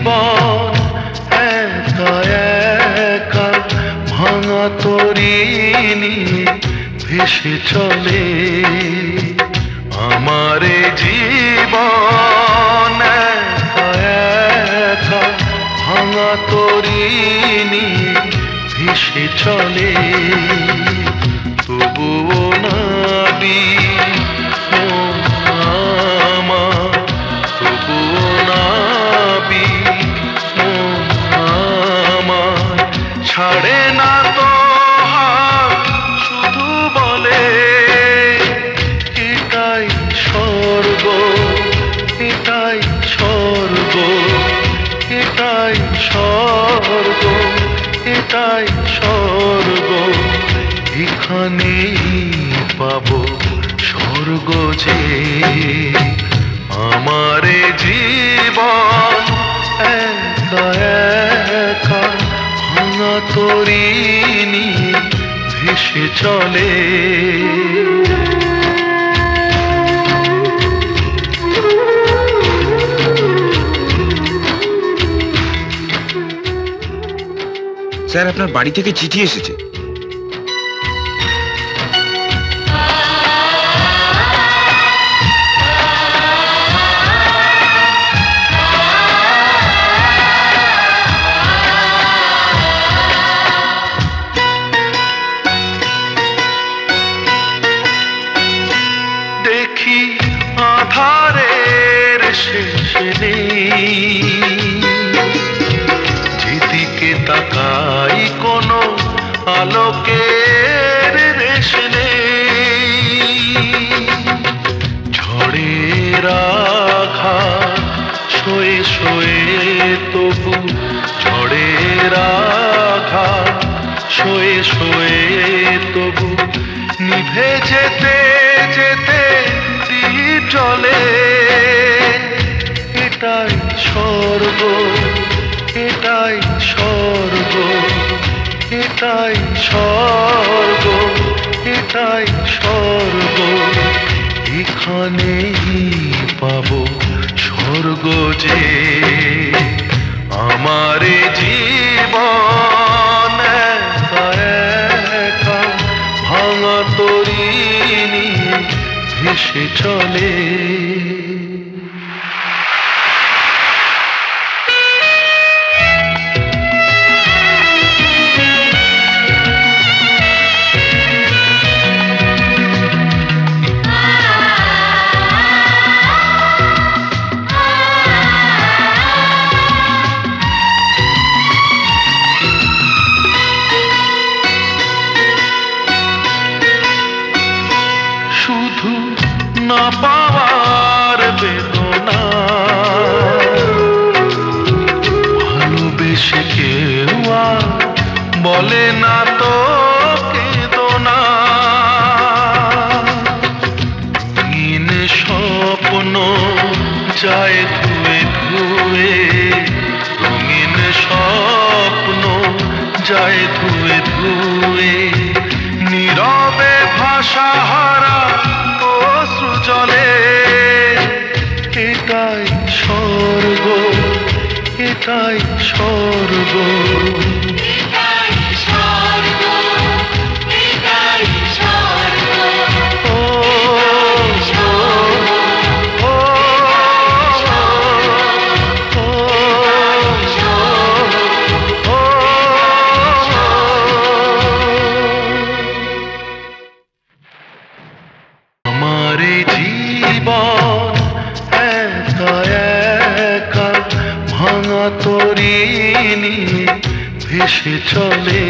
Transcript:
জীবন একা একা ভাঙা তরি নিয়ে ভেসে চলে। আমার জীবন একা একা ভাঙা তরি নিয়ে ভেসে চলে। তবুও নাবি আমার, তবুও নাবি আমার, ছাড়ে না তো হাত, শুধু বলে এটাই স্বর্গ, এটাই স্বর্গ, এটাই স্বর্গ, এটাই স্বর্গ। এখানেই পাবো স্বর্গ যে। আমার জীবন একা একা ভাঙা তরি নিয়ে ভেসে চলে। স্যার, আপনার বাড়ি থেকে চিঠি এসেছে। দেখি আধারের শেষ নেই, যেদিকে তাকাই কোনো আলোকের রেশ নেই। ঝড়ের আঘাত সয়ে সয়ে তবু, ঝড়ের আঘাত সয়ে সয়ে তবু নিভে যেতে যেতে দ্বীপ জ্বলে। এটাই স্বর্গ, এটাই স্বর্গ, এটাই স্বর্গ, এটাই স্বর্গ। এখানেই পাবো স্বর্গ যে। আমার জীবন একা একা ভাঙা তরি নিয়ে ভেসে চলে। শুধু না পাওয়ার বেদনা, ভালোবেসে কেউ আর বলে না তো কেঁদো না। রঙিন স্বপ্ন যায় ধুয়ে ধুয়ে, রঙিন স্বপ্ন যায় ধুয়ে ধুয়ে। নীরবে ভাষা হারা অশ্রু জলে। এটাই স্বর্গ, এটাই স্বর্গ, এটাই স্বর্গ, এটাই স্বর্গ। ও স্বর্গ, ও স্বর্গ, ও স্বর্গ, ও আমার জীবন একা একা ভাঙা তরি নিয়ে ভেসে চলে।